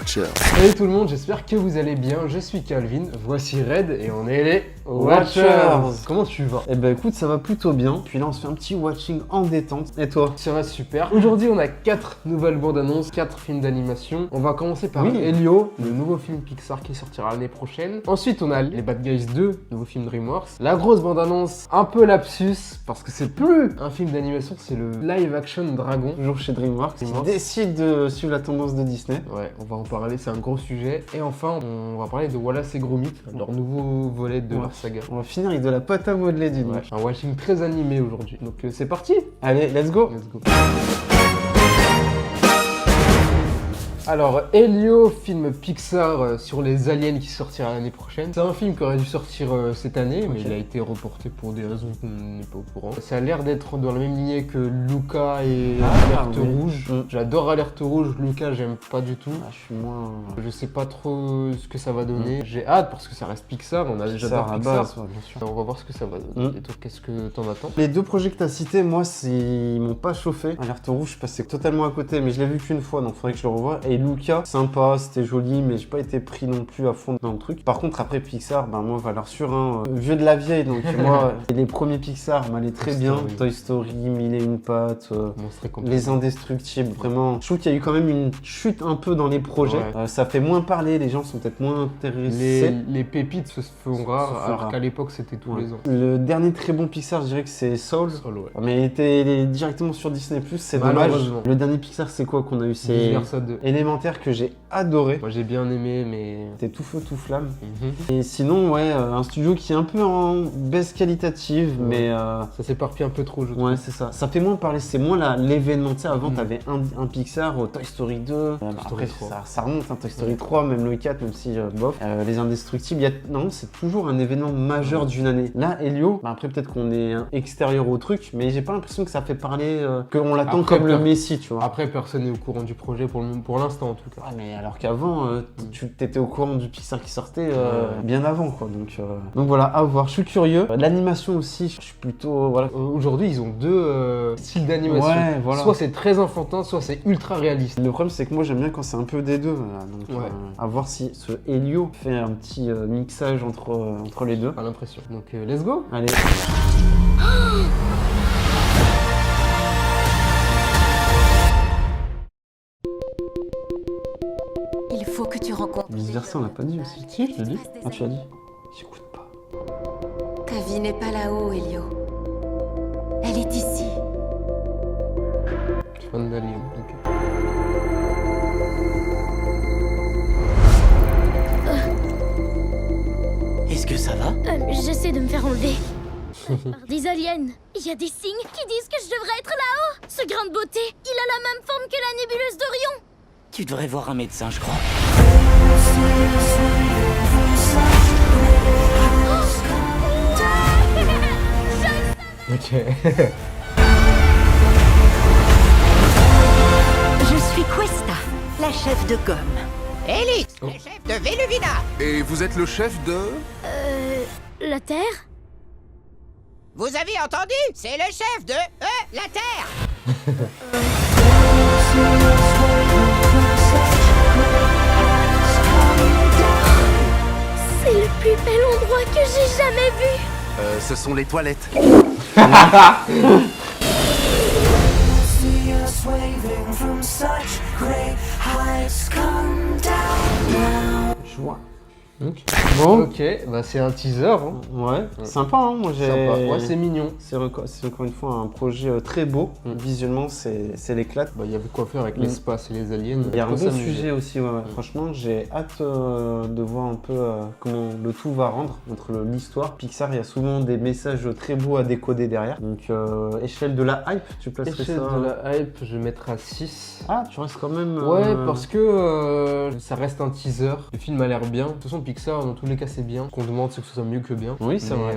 Watchers. Salut tout le monde, j'espère que vous allez bien. Je suis Calvin, voici Red et on est les Watchers. Comment tu vas? Eh ben écoute, ça va plutôt bien. Puis là, on se fait un petit watching en détente. Et toi? Ça va super. Aujourd'hui, on a 4 nouvelles bandes annonces, 4 films d'animation. On va commencer par Elio, le nouveau film Pixar qui sortira l'année prochaine. Ensuite, on a les Bad Guys 2, nouveau film DreamWorks. La grosse bande annonce, un peu lapsus, parce que c'est plus un film d'animation, c'est le live action Dragon. Toujours chez DreamWorks. Ils décident de suivre la tendance de Disney. Ouais, on va en parler, c'est un gros sujet. Et enfin, on va parler de Wallace et Gromit, leur nouveau volet de leur saga. On va finir avec de la pâte à modeler, dis donc. Ouais, un watching très animé aujourd'hui. Donc c'est parti. Allez, let's go. Let's go. Alors, Elio, film Pixar sur les aliens qui sortira l'année prochaine. C'est un film qui aurait dû sortir cette année, mais il a été reporté pour des raisons qu'on n'est pas au courant. Ça a l'air d'être dans la même lignée que Luca et Alerte Rouge. J'adore Alerte Rouge, Luca j'aime pas du tout. Je suis moins... Je sais pas trop ce que ça va donner. J'ai hâte parce que ça reste Pixar, on a déjà Pixar à Pixar. base, ouais, bien sûr. On va voir ce que ça va donner. Et toi, qu'est-ce que t'en attends? Les deux projets que t'as cités, moi, ils m'ont pas chauffé. Alerte Rouge, je passais totalement à côté, mais je l'ai vu qu'une fois, donc faudrait que je le revoie. Et Luca, sympa, c'était joli, mais j'ai pas été pris non plus à fond dans le truc. Par contre, après Pixar, ben moi, valeur sûre, hein, vieux de la vieille, donc moi, les premiers Pixar m'allaient très bien. Toy Story, Mille et une pattes, Les Indestructibles, vraiment. Je trouve qu'il y a eu quand même une chute un peu dans les projets. Ça fait moins parler, les gens sont peut-être moins intéressés. Les pépites se font rares, alors qu'à l'époque, c'était tous les ans. Le dernier très bon Pixar, je dirais que c'est Soul. Mais il était directement sur Disney+, c'est dommage. Le dernier Pixar, c'est quoi qu'on a eu? C'est Élémentaire que j'ai adoré. Moi j'ai bien aimé, mais c'était tout feu tout flamme. Et sinon, ouais, un studio qui est un peu en baisse qualitative, mais ça s'éparpille un peu trop, je trouve. Ouais, c'est ça. Ça fait moins parler, c'est moins l'événement. Tu sais, avant, t'avais un Pixar, Toy Story 2. Après, ça remonte, hein, Toy Story 3, même le 4, même si bof. Les Indestructibles, non, c'est toujours un événement majeur d'une année. Là, Elio, après peut-être qu'on est extérieur au truc, mais j'ai pas l'impression que ça fait parler, qu'on l'attend comme le Messi, tu vois. Après, personne n'est au courant du projet pour l'instant en tout cas. Ah, mais alors qu'avant, tu étais au courant du Pixar qui sortait bien avant, quoi. Donc voilà, à voir. Je suis curieux. L'animation aussi, je suis plutôt voilà. Aujourd'hui, ils ont deux styles d'animation. Ouais, voilà. Soit c'est très enfantin, soit c'est ultra réaliste. Le problème, c'est que moi, j'aime bien quand c'est un peu des deux. Donc, à voir si ce Elio fait un petit mixage entre les deux. Pas l'impression. Donc let's go. Allez. Il faut que tu rencontres. Vice versa, on l'a pas dit aussi. Si, je l'ai dit. Ah, tu l'as dit? J'écoute pas. Ta vie n'est pas là-haut, Elio. Elle est ici. Je suis fan d'Alien. Est-ce que ça va? J'essaie de me faire enlever. Par des aliens. Il y a des signes qui disent que je devrais être là-haut. Ce grain de beauté, il a la même forme que la nébuleuse d'Orion. Tu devrais voir un médecin, je crois. Ok. Je suis Questa, la chef de gomme. Elix, le chef de Veluvina. Et vous êtes le chef de... La Terre? Vous avez entendu? C'est le chef de la Terre. C'est le plus bel endroit que j'ai jamais vu. Ce sont les toilettes. Je vois. Bon. Ok, bah c'est un teaser. Hein. Ouais, sympa, hein, moi j'ai... Ouais, c'est mignon. C'est encore une fois un projet très beau. Visuellement, c'est l'éclate. Bah, il y avait quoi faire avec l'espace et les aliens. Il y a un bon sujet aussi, ouais. Franchement, j'ai hâte de voir un peu comment le tout va rendre entre l'histoire. Pixar, il y a souvent des messages très beaux à décoder derrière. Donc, échelle de la hype, tu placerais ça? Échelle de la hype, je vais mettre à 6. Ah, tu restes quand même... Ouais, parce que ça reste un teaser. Le film a l'air bien. De toute façon, Pixar, dans tous les cas, c'est bien. Ce qu'on demande, c'est que ce soit mieux que bien. Oui, c'est vrai.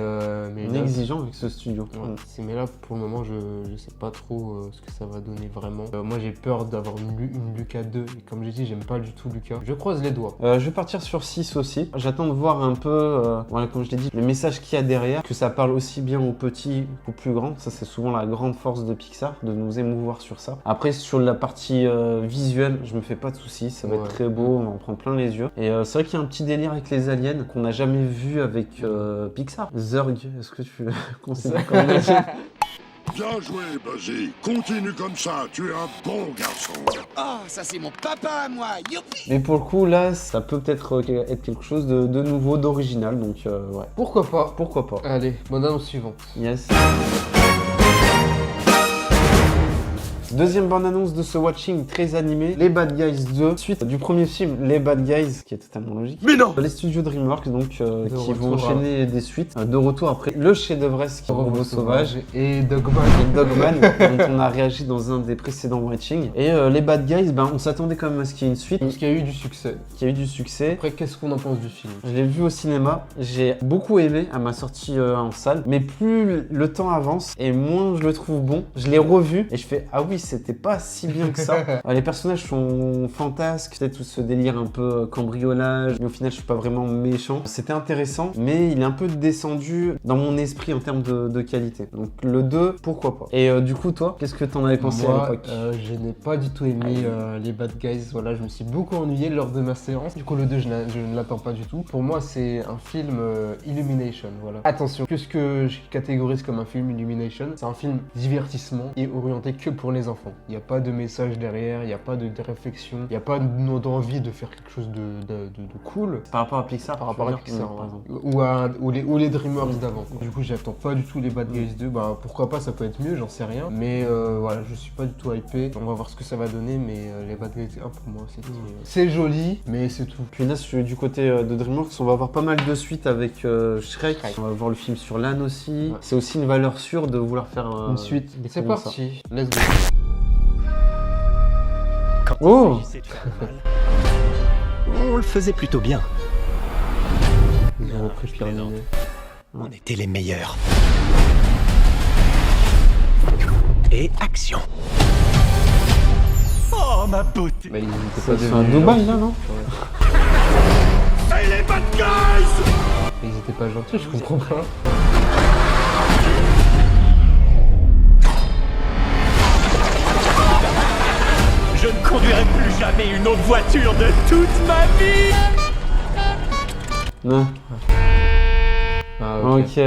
Mais On est là, exigeant avec ce studio. ouais, mais là, pour le moment, je sais pas trop ce que ça va donner vraiment. Moi, j'ai peur d'avoir une Lucas 2. Et comme j'ai dit, j'aime pas du tout Lucas. Je croise les doigts. Je vais partir sur 6 aussi. J'attends de voir un peu, voilà, comme je l'ai dit, le message qu'il y a derrière, que ça parle aussi bien aux petits qu'aux plus grands. Ça, c'est souvent la grande force de Pixar, de nous émouvoir sur ça. Après, sur la partie visuelle, je me fais pas de soucis. Ça va être très beau, on en prend plein les yeux. Et c'est vrai qu'il y a un petit délire avec les aliens qu'on n'a jamais vu avec Pixar. Zurg, est-ce que tu considères comme un alien? Bien joué, Buzzy. Continue comme ça, tu es un bon garçon. Oh, ça c'est mon papa à moi, youpi! Mais pour le coup, là, ça peut peut-être être quelque chose de nouveau, d'original. Donc, ouais. Pourquoi pas? Pourquoi pas? Allez, bonne annonce suivante. Yes. Deuxième bande-annonce de ce watching très animé, Les Bad Guys 2, suite du premier film, Les Bad Guys, qui est totalement logique. Mais non! Les studios DreamWorks, donc, qui vont retour, enchaîner des suites. De retour après le chef-d'œuvre Robot Sauvage et Dogman. et Dogman, dont on a réagi dans un des précédents watchings. Et les Bad Guys, on s'attendait quand même à ce qu'il y ait une suite, Parce qu'il y a eu du succès. qui a eu du succès. Après, qu'est-ce qu'on en pense du film? Je l'ai vu au cinéma, j'ai beaucoup aimé à ma sortie en salle, mais plus le temps avance et moins je le trouve bon. Je l'ai revu et je fais ah oui, c'était pas si bien que ça. Les personnages sont fantasques, peut-être tout ce délire un peu cambriolage, mais au final je suis pas vraiment méchant. C'était intéressant, mais il est un peu descendu dans mon esprit en termes de qualité. Donc le 2, pourquoi pas. Et du coup toi, qu'est-ce que t'en avais pensé à Moi, l'époque? je n'ai pas du tout aimé les Bad Guys. Voilà, je me suis beaucoup ennuyé lors de ma séance. Du coup, le 2, je ne l'attends pas du tout. Pour moi, c'est un film Illumination. Voilà. Attention, qu'est-ce que je catégorise comme un film Illumination? C'est un film divertissement et orienté que pour les enfants. Il n'y a pas de message derrière, il n'y a pas de réflexion, il n'y a pas d'envie de faire quelque chose de cool. Par rapport à Pixar, Par rapport à tu veux Pixar, dire, par exemple. ou les Dreamworks d'avant. Du coup, j'attends pas du tout les Bad Guys 2. Bah, pourquoi pas, ça peut être mieux, j'en sais rien. Mais voilà, je suis pas du tout hypé. On va voir ce que ça va donner, mais les Bad Guys 1 pour moi, c'est joli, mais c'est tout. Puis là, du côté de DreamWorks, on va avoir pas mal de suites avec Shrek. On va voir le film sur l'âne aussi. Ouais. C'est aussi une valeur sûre de vouloir faire Une suite. C'est comme parti, let's go. Quand Oh. il s'agissait de faire mal, on le faisait plutôt bien. Ils ont repris je Pyramide. plaisante. On était les meilleurs. Et action. Oh ma beauté. Bah, ils étaient ça. pas C'est un devenus Dubaï gentils. là, non? C'est les bad guys! Ils étaient pas gentils, je comprends pas. Je ne conduirai plus jamais une autre voiture de toute ma vie. Non. Ah, Ok.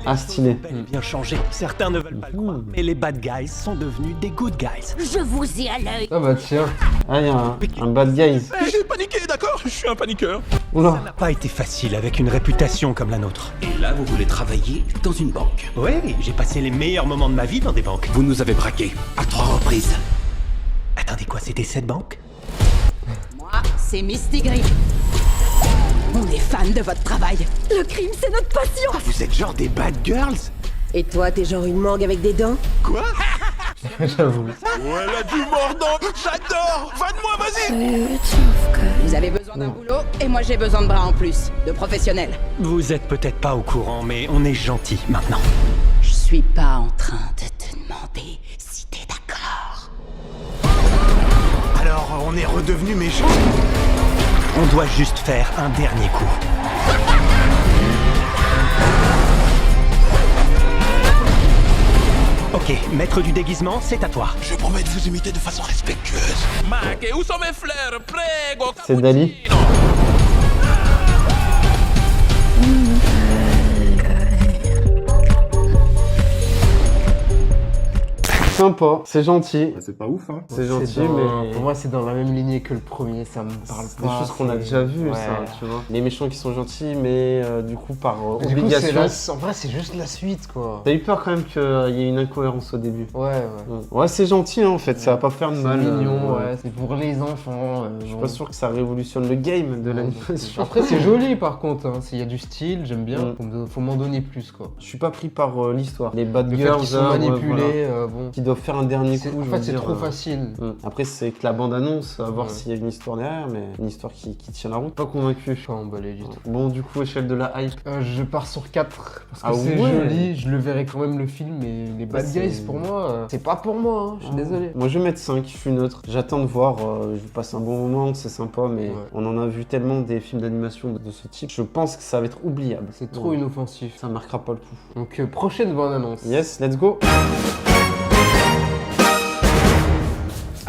Ah, stylé. Bel et bien changé. Certains ne veulent pas le croire, mais les bad guys sont devenus des good guys. Je vous ai à l'œil. Ah bah tiens. Ah, il y a un Bad Guys. J'ai paniqué, d'accord? Je suis un paniqueur. Ça Oula. n'a pas été facile avec une réputation comme la nôtre. Et là, vous voulez travailler dans une banque. Oui, j'ai passé les meilleurs moments de ma vie dans des banques. Vous nous avez braqués à 3 reprises. Attendez, quoi, c'était cette banque? Moi, c'est Misty Green. On est fan de votre travail. Le crime, c'est notre passion. Vous êtes genre des bad girls? Et toi, t'es genre une mangue avec des dents? Quoi? J'avoue. Oh, elle a du mordant. J'adore. Va de moi, vas-y. Vous avez besoin d'un boulot et moi j'ai besoin de bras en plus, de professionnels. Vous êtes peut-être pas au courant, mais on est gentils maintenant. Je suis pas en train de te demander si t'es d'accord. Alors, on est redevenus méchants? On doit juste faire un dernier coup. Ok, maître du déguisement, c'est à toi. Je promets de vous imiter de façon respectueuse. Ma che uso mes flair, prego. C'est Dali. Sympa, c'est gentil. C'est pas ouf, hein. C'est gentil, dans- mais. Pour moi, c'est dans la même lignée que le premier, ça me parle C'est pas. des choses qu'on a c'est- déjà vues, Ouais. ça, tu vois. Les méchants qui sont gentils, mais du coup, par Du coup, obligation. en vrai, c'est juste la suite, quoi. T'as eu peur quand même qu'il y ait une incohérence au début. Ouais. Ouais, c'est gentil, hein, en fait, ça va pas faire de C'est mal. mignon, ouais. C'est pour les enfants. Je suis pas sûr que ça révolutionne le game de l'animation. Après, c'est joli, par contre. Hein. S'il y a du style, j'aime bien. Faut m'en donner plus, quoi. Je suis pas pris par l'histoire. Les bad Le fait girls, qu'ils sont ouais, manipulés, voilà, bon. qui doivent doivent faire un dernier coup. En je fait, veux c'est dire, trop facile. Après, c'est que la bande-annonce, à voir s'il y a une histoire derrière, mais une histoire qui tient la route. Pas convaincu. Pas emballé du tout. Bon, du coup, échelle de la hype. Je pars sur 4 parce que Ah c'est ouais. joli, je le verrai quand même le film, mais les Bad Guys pour moi, c'est pas pour moi, hein, je suis désolé. Moi, je vais mettre 5, je suis neutre. J'attends de voir, je passe un bon moment, c'est sympa, mais on en a vu tellement des films d'animation de ce type. Je pense que ça va être oubliable. C'est trop inoffensif. Ça marquera pas le coup. Donc, prochaine bande-annonce. Yes, let's go.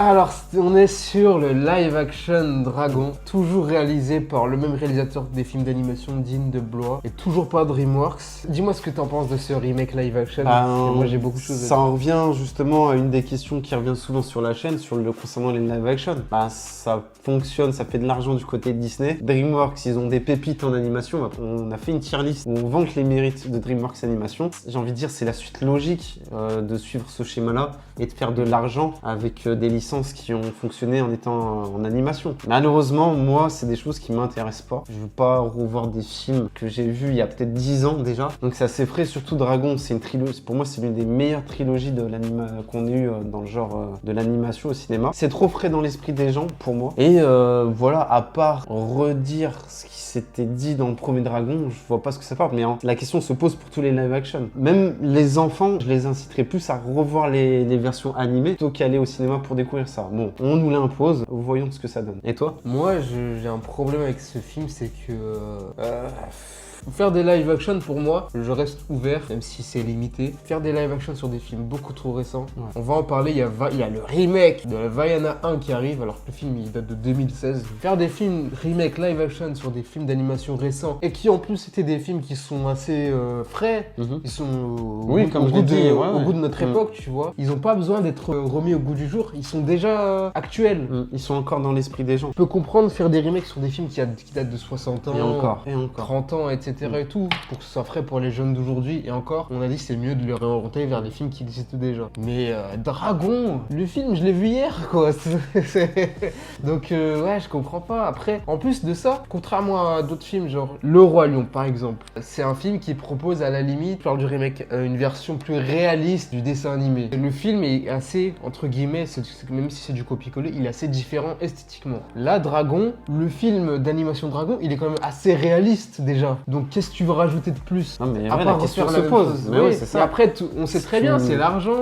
Alors, on est sur le live-action Dragon, toujours réalisé par le même réalisateur des films d'animation Dean DeBlois, et toujours pas DreamWorks. Dis-moi ce que t'en penses de ce remake live-action. Moi, j'ai beaucoup de choses à dire. Ça en revient justement à une des questions qui revient souvent sur la chaîne, concernant les live-action. Ça fonctionne, ça fait de l'argent du côté de Disney. DreamWorks, ils ont des pépites en animation. On a fait une tier list où on vante les mérites de DreamWorks Animation. J'ai envie de dire, c'est la suite logique de suivre ce schéma-là et de faire de l'argent avec des licences qui ont fonctionné en étant en animation. Malheureusement, moi, c'est des choses qui m'intéressent pas. Je veux pas revoir des films que j'ai vus il y a peut-être 10 ans déjà. Donc c'est assez frais, surtout Dragon, c'est une trilogie. Pour moi, c'est l'une des meilleures trilogies de qu'on ait eu dans le genre de l'animation au cinéma. C'est trop frais dans l'esprit des gens pour moi. Et voilà, à part redire ce qui s'était dit dans le premier Dragon, je vois pas ce que ça parle. Mais la question se pose pour tous les live action. Même les enfants, je les inciterais plus à revoir les versions animées plutôt qu'aller au cinéma pour découvrir ça. Bon, on nous l'impose, voyons ce que ça donne. Et toi? Moi, j'ai un problème avec ce film, c'est que... faire des live action, pour moi, je reste ouvert, même si c'est limité. Faire des live action sur des films beaucoup trop récents. On va en parler, il y a le remake de la Vaiana 1 qui arrive, alors que le film il date de 2016. Faire des films remake live action sur des films d'animation récents, et qui en plus étaient des films qui sont assez frais, qui sont au goût de notre époque, tu vois. Ils n'ont pas besoin d'être remis au goût du jour, ils sont déjà actuels. Ils sont encore dans l'esprit des gens. Je peux comprendre faire des remakes sur des films qui datent de 60 ans, et encore. 30 ans, etc. Et tout, pour que ce soit frais pour les jeunes d'aujourd'hui. Et encore, on a dit que c'est mieux de les réorienter vers des films qui existent déjà. Mais Dragon, le film, je l'ai vu hier, quoi. Donc, ouais, je comprends pas. Après, en plus de ça, contrairement à d'autres films, genre Le Roi Lion, par exemple, c'est un film qui propose à la limite, lors du remake, une version plus réaliste du dessin animé. Le film est assez, entre guillemets, même si c'est du copier-coller, il est assez différent esthétiquement. Là, Dragon, le film d'animation Dragon, il est quand même assez réaliste déjà. Donc, qu'est-ce que tu veux rajouter de plus? Non, mais à ouais, part la question refaire se la pose. même chose. Mais Oui, ouais, c'est ça. et après, on sait très bien, c'est l'argent,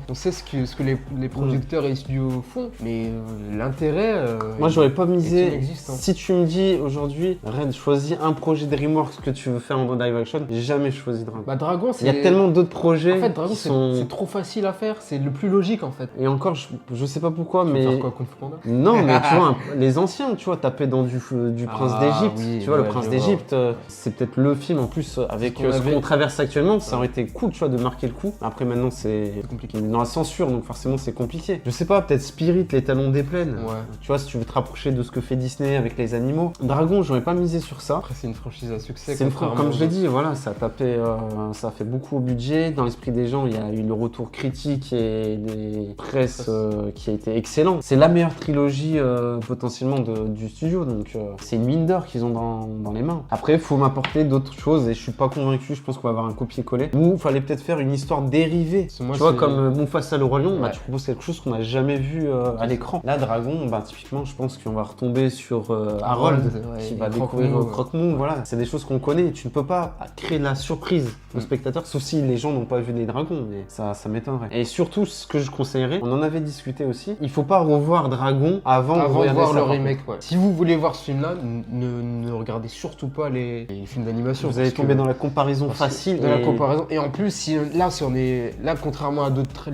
on sait ce que les producteurs et les studios font, mais l'intérêt... moi, j'aurais pas misé. Inexistant. Si tu me dis aujourd'hui, Red, choisis un projet DreamWorks que tu veux faire en live action, j'ai jamais choisi Dragon. Bah, Dragon, c'est... Il y a tellement d'autres projets. En fait, Dragon, c'est trop facile à faire, c'est le plus logique en fait. Et encore, je sais pas pourquoi, mais. Faire quoi, Kung Fu Panda? Non, mais tu vois, les anciens, tu vois, taper dans du Prince d'Égypte. Oui, tu vois, ouais, le Prince je d'Égypte, c'est peut-être le film en plus avec ce qu'on traverse actuellement. Ça aurait été cool, tu vois, de marquer le coup. Après, maintenant, c'est compliqué. Dans la censure, donc forcément, c'est compliqué. Je sais pas, peut-être Spirit, les talons des plaines. Ouais. Tu vois, si tu veux te rapprocher de ce que fait Disney avec les animaux. Dragon, j'aurais pas misé sur ça. Après, c'est une franchise à succès. C'est comme je l'ai dit, voilà, ça a tapé, ça a fait beaucoup au budget. Dans l'esprit des gens, il y a eu le retour critique et des presses qui a été excellent. C'est la meilleure trilogie potentiellement du studio, donc c'est une mine d'or qu'ils ont dans les mains. Après, il faut m'apporter d'autres choses et je suis pas convaincu. Je pense qu'on va avoir un copier-coller. Ou il fallait peut-être faire une histoire dérivée. Tu vois, comme Mufasa le Roi Lion, bah, tu proposes quelque chose qu'on n'a jamais vu à l'écran. Là, Dragon, bah, typiquement, je pense qu'on va retomber sur Harold qui va découvrir Croque-Mou. Voilà, c'est des choses qu'on connaît. Tu ne peux pas créer de la surprise au spectateur, sauf si les gens n'ont pas vu les dragons, mais ça m'étonnerait. Et surtout, ce que je conseillerais, on en avait discuté aussi, il faut pas revoir Dragon avant de voir le remake. Ouais. Si vous voulez voir ce film-là, ne regardez surtout pas les films d'animation. Vous allez tomber dans la comparaison facile. La comparaison. Et en plus, si on est là, contrairement à d'autres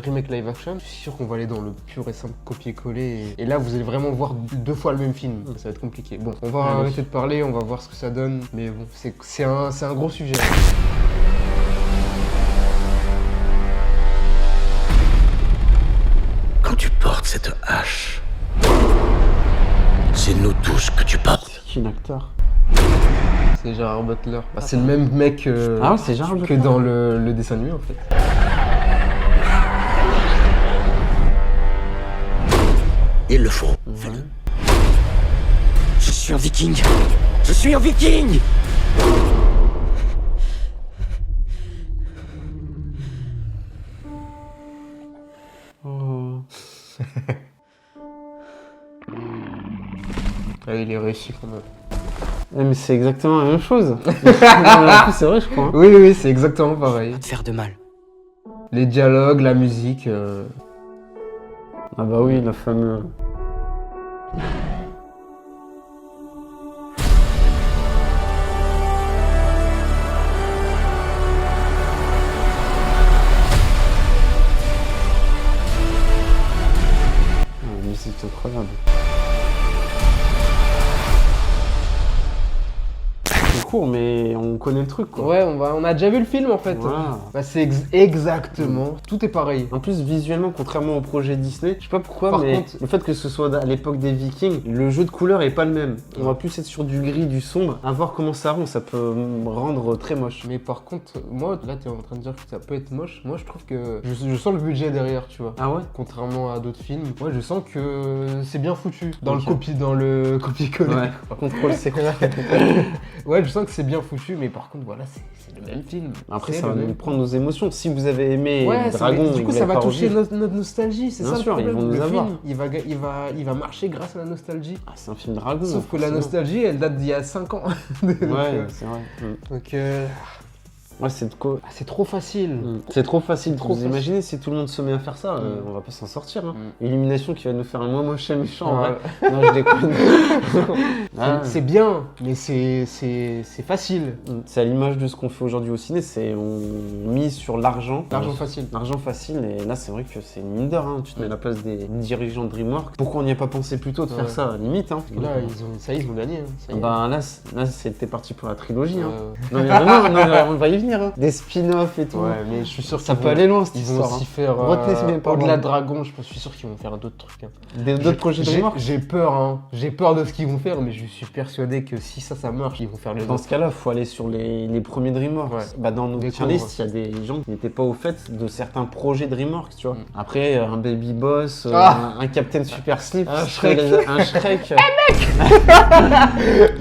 remakes live action, je suis sûr qu'on va aller dans le pur et simple copier-coller. Et là, vous allez vraiment voir 2 fois le même film. Ça va être compliqué. Bon, on va arrêter de parler, on va voir ce que ça donne. Mais bon, c'est un gros sujet. Quand tu portes cette hache, c'est nous tous que tu portes. C'est qui l'acteur? C'est Gerard Butler. Bah, c'est le même mec c'est Gerard que Butler. dans le dessin animé en fait. Il le faut. Fais-le. Je suis un viking. Je suis un viking. Ouais, il est réussi quand même. Mais c'est exactement la même chose. En plus, c'est vrai, je crois. Hein. Oui, c'est exactement pareil. Te faire de mal. Les dialogues, la musique. Ah bah oui, la fameuse. La musique est incroyable. C'est court, mais on connaît le truc, quoi. Ouais, on a déjà vu le film en fait. Voilà. Bah, c'est exactement. Tout est pareil. En plus, visuellement, contrairement au projet Disney, je sais pas pourquoi, Par mais contre- le fait que ce soit à l'époque des Vikings, le jeu de couleurs est pas le même. On va plus être sur du gris, du sombre. À voir comment ça rend, ça peut me rendre très moche. Mais par contre, moi, là, t'es en train de dire que ça peut être moche. Moi, je trouve que je sens le budget derrière, tu vois. Ah ouais? Contrairement à d'autres films, moi, je sens que c'est bien foutu. Dans Ok. le copier-coller. Ouais, contrôle C. Ouais, je sens que c'est bien foutu, mais par contre, voilà, c'est le même film. Après, C'est ça va le nous même. prendre nos émotions. Si vous avez aimé Ouais, Dragon, du et coup, que ça vous va l'avez pas toucher revu, notre nostalgie, c'est Bien ça sûr, le ils problème. vont nous Le avoir. film, il va marcher grâce à la nostalgie. ah, c'est un film Dragon. Sauf que la forcément. nostalgie, elle date d'il y a 5 ans. Donc, Ouais, c'est vrai. donc, Ouais, c'est de quoi. c'est trop facile. C'est trop facile. Trop Vous facile. imaginez si tout le monde se met à faire ça, on va pas s'en sortir. Hein. Mm. Illumination qui va nous faire un moins moche et méchant. Ouais. Ouais. Non, je déconne. Ah. C'est bien, mais c'est facile. C'est à l'image de ce qu'on fait aujourd'hui au ciné, c'est on mise sur l'argent. L'argent facile. L'argent facile, et là c'est vrai que c'est une mine d'or, hein. Tu te mets à la place des dirigeants de DreamWorks. Pourquoi on n'y a pas pensé plus tôt de faire Ouais. ça, limite, hein. Là, ils ont gagné. Hein. Ça y est. Bah là c'était parti pour la trilogie, hein. Ouais. Non mais vraiment, non, on va y venir, hein. Des spin-offs et tout. Ouais, mais je suis sûr Ça qu'ils peut vont- aller loin cette Ils vont histoire. aussi hein. faire Retenez mes paroles. au-delà de Dragon, je suis sûr qu'ils vont faire d'autres trucs. Hein. D'autres projets DreamWorks. J'ai peur, hein. J'ai peur de ce qu'ils vont faire, mais je suis persuadé que si ça marche, ils vont faire les Dans autres. ce cas-là, il faut aller sur les premiers DreamWorks. Ouais. Bah, dans nos Des tier list, il y a des gens qui n'étaient pas au fait de certains projets DreamWorks, tu vois. Mm. Après, un Baby Boss, un Captain Super Slip, Un Shrek. un Shrek.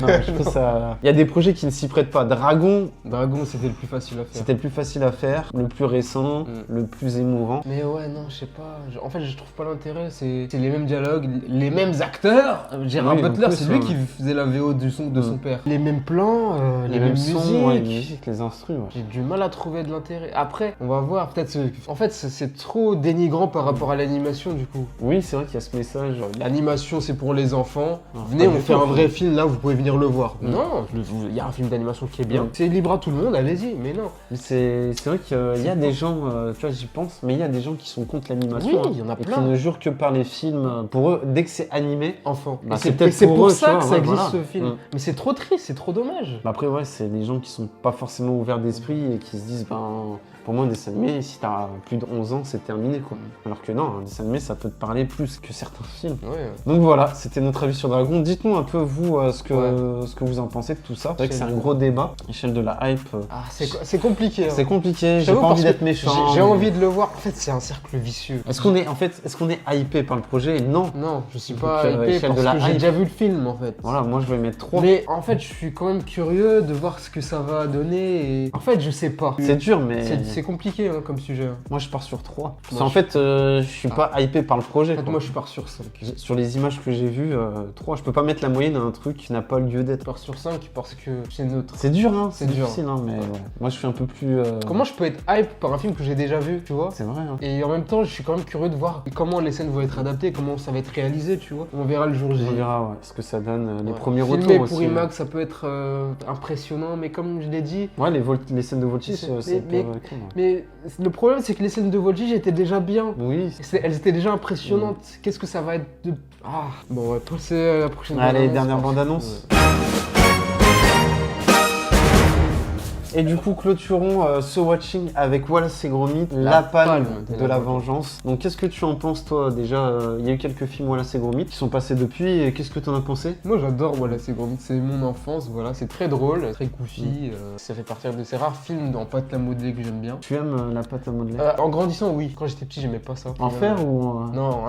Non, je trouve ça. Il y a des projets qui ne s'y prêtent pas. Dragon, Dragon, c'était le plus facile à faire. c'était le plus facile à faire, le plus récent, le plus émouvant. Mais ouais, non, je sais pas. En fait, je trouve pas l'intérêt. C'est les mêmes dialogues, les mêmes acteurs. Gérard Oui, en Butler, plus, c'est lui qui faisait la VO de son père. Les mêmes plans, les mêmes sons, musiques. ouais, les musiques, les instrus. Ouais. J'ai du mal à trouver de l'intérêt. Après, on va voir. Peut-être. En fait, c'est trop dénigrant par rapport à l'animation, du coup. Oui, c'est vrai qu'il y a ce message. L'animation, c'est pour les enfants. Non, Venez, pas on du fait tout. un vrai film. Là, vous pouvez venir le voir. Mm. Non, il y a un film d'animation qui est bien. Mm. C'est libre à tout le monde. Allez-y. Mais non. Mais c'est vrai qu'il y a des gens, tu vois, j'y pense, mais il y a des gens qui sont contre l'animation. Oui, il y en a Et plein. qui ne jurent que par les films. Pour eux, dès que c'est animé, Enfant. Bah, Et c'est peut-être c'est pour pour eux, ça tu vois, que ça ouais, existe voilà. ce film. Mm. Mais c'est trop triste, c'est trop dommage. bah après, ouais, c'est des gens qui sont pas forcément ouverts d'esprit et qui se disent, ben, pour moi, un dessin animé, si t'as plus de 11 ans, c'est terminé, quoi. Alors que non, un dessin animé, ça peut te parler plus que certains films. Ouais. Donc voilà, c'était notre avis sur Dragon. Dites-nous un peu, vous, ce que vous en pensez de tout ça. C'est vrai que c'est un gros débat. Échelle de la hype, Ah, c'est compliqué. hein. c'est compliqué, j'ai J'avoue, pas parce envie que d'être méchant. J'ai envie de le voir. En fait, c'est un cercle vicieux. Est-ce qu'on est hypé par le projet? Non. Non, je suis Donc, pas hypé échelle parce de la que j'ai hype. déjà vu le film en fait. Voilà, moi je vais mettre 3. Mais en fait, je suis quand même curieux de voir ce que ça va donner. Et... En fait, je sais pas. C'est dur, mais C'est compliqué hein, comme sujet. moi je pars sur 3. Parce Moi, qu'en je- fait, je suis pas hypé par le projet. En fait, quoi. moi, je pars sur 5. Je Sur les images que j'ai vues, 3. Je peux pas mettre la moyenne à un truc qui n'a pas lieu d'être. pars sur 5 parce que c'est neutre. C'est dur, hein, C'est c'est dur. difficile, hein, mais ouais. Moi je suis un peu plus. Comment je peux être hype par un film que j'ai déjà vu, tu vois? C'est vrai, hein. Et en même temps, je suis quand même curieux de voir comment les scènes vont être adaptées, comment ça va être réalisé, tu vois. On verra le jour J. On verra ouais, ce que ça donne, les Ouais. premiers Filmer retours pour aussi. IMAX, ça peut être impressionnant, mais comme je l'ai dit, Ouais, les scènes de voltige, Mais- c'est mais- pas cool, ouais. mais le problème c'est que les scènes de voltige étaient déjà bien. Oui. Elles étaient déjà impressionnantes. Qu'est-ce que ça va être de... Ah, bon, on va passer à la prochaine Allez, bande-annonce, dernière parce que- bande-annonce. Et du coup, clôturons ce watching avec Wallace et Gromit, la palme de la vengeance. Donc, qu'est-ce que tu en penses, toi? Déjà, il y a eu quelques films Wallace et Gromit qui sont passés depuis, et qu'est-ce que t'en as pensé? Moi j'adore Wallace et Gromit, c'est mon enfance, voilà, c'est très drôle, très goofy, ça fait partie de ces rares films en pâte à modeler que j'aime bien. Tu aimes la pâte à modeler? En grandissant, oui, quand j'étais petit j'aimais pas ça. En fer ou Non,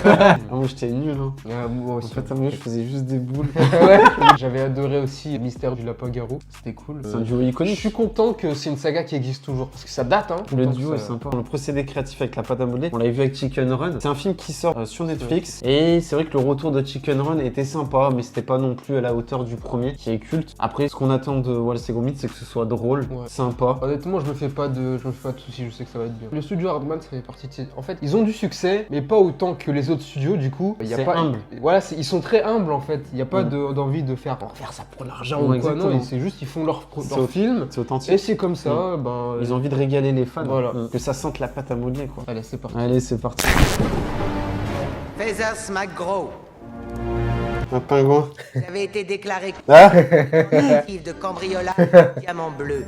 Ah, moi j'étais nul, hein. moi En aussi. fait, à moi je faisais juste des boules. Ouais. J'avais adoré aussi Mystère du Lapin Garou, c'était cool. C'est un duo iconique. Je suis suis content que c'est une saga qui existe toujours, parce que ça date, hein. Le duo est sympa. Le procédé créatif avec la pâte à modeler, on l'avait vu avec Chicken Run. C'est un film qui sort sur Netflix. Et c'est vrai que le retour de Chicken Run était sympa, mais c'était pas non plus à la hauteur du premier, qui est culte. Après, ce qu'on attend de Wallace et Gromit, c'est que ce soit drôle, sympa. Honnêtement, je me fais pas de soucis, je sais que ça va être bien. Le studio Hardman, ça fait partie de ces... En fait, ils ont du succès, mais pas autant que les autres studios, du coup. C'est humble. Voilà, ils sont très humbles, en fait. Il n'y a pas d'envie de faire ça pour l'argent ou quoi. Non, c'est juste, ils font leur film. C'est authentique. Et c'est comme ça, ils ont envie de régaler les fans. Voilà. Que ça sente la pâte à modeler, quoi. Allez, c'est parti. Allez, c'est parti. Feathers McGraw, Un pingouin. vous avez été déclaré Ah tentative de cambriolage de diamant bleu.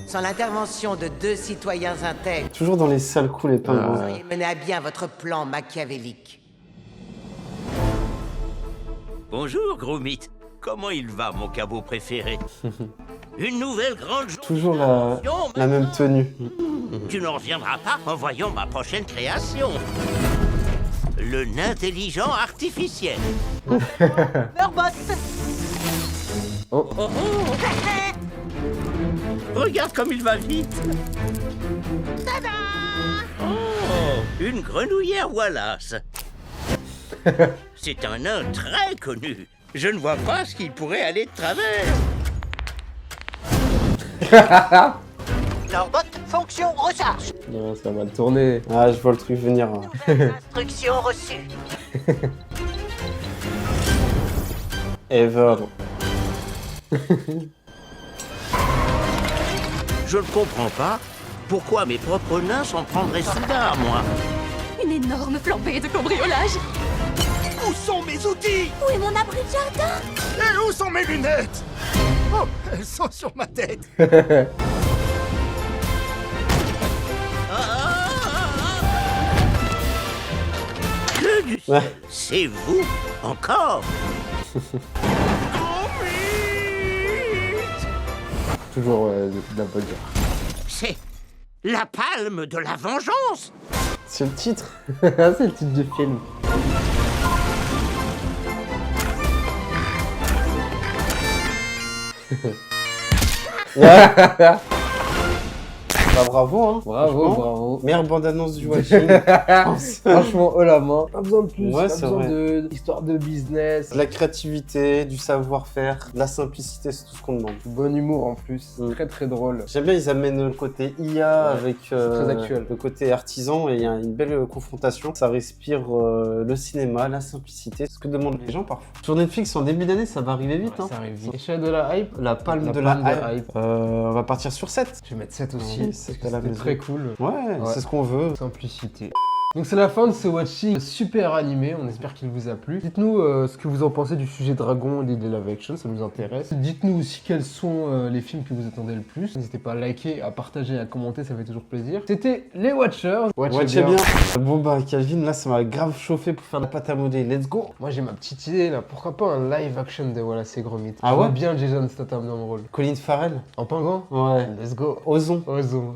Sans l'intervention de 2 citoyens intègres, Toujours dans les sales coups, les vous pingouins. auriez mené à bien votre plan machiavélique. Bonjour, Gromit. Comment il va, mon cabot préféré? Une nouvelle grande journée. Toujours la même tenue. Tu n'en reviendras pas en voyant ma prochaine création. Le intelligent artificiel. Burbot. Oh, oh. Regarde comme il va vite. Tada! Oh, une grenouillère Wallace. C'est un nain très connu. Je ne vois pas ce qu'il pourrait aller de travers. Lorbot, fonction recharge. Non, ça va mal tourner. Ah, je vois le truc venir. Instruction reçue. Ever. Je ne comprends pas pourquoi mes propres nains s'en prendraient soudain à moi. Une énorme flambée de cambriolage. Où sont mes outils? Où est mon abri de jardin? Et où sont mes lunettes? Oh, elles sont sur ma tête. Que du ciel, c'est vous encore? Toujours de la bonne guerre. C'est la palme de la vengeance. C'est le titre. C'est le titre du film. Bah, bravo, hein. Bravo. Meilleure bande-annonce du watching. Franchement, oh la main. Pas besoin de plus, Ouais, pas c'est besoin vrai. d'histoire de business. De la créativité, du savoir-faire, de la simplicité, c'est tout ce qu'on demande. Bon humour en plus, très très drôle. J'aime bien, ils amènent le côté IA avec très actuel. le côté artisan et il y a une belle confrontation. Ça respire le cinéma, la simplicité, ce que demandent les gens parfois. Sur Netflix, en début d'année, ça va arriver vite. Hein. Ça arrive vite. Échelle de la hype. La palme de la hype. On va partir sur 7. Je vais mettre 7 aussi. Oui, parce que à la c'était maison. très cool. Ouais, c'est ce qu'on veut. Simplicité. Donc c'est la fin de ce watching super animé, on espère qu'il vous a plu. Dites-nous ce que vous en pensez du sujet Dragon et des live action, ça nous intéresse. Dites-nous aussi quels sont les films que vous attendez le plus. N'hésitez pas à liker, à partager, à commenter, ça fait toujours plaisir. C'était les Watchers. Watchez bien. Bon bah Calvin, là ça m'a grave chauffé pour faire la pâte à modeler. Let's go. Moi j'ai ma petite idée là, pourquoi pas un live action de Wallace et Gromit. Ah Je vois ouais bien Jason Statham dans le rôle. Colin Farrell. En pingouin. Ouais. Let's go. Osons. Osons.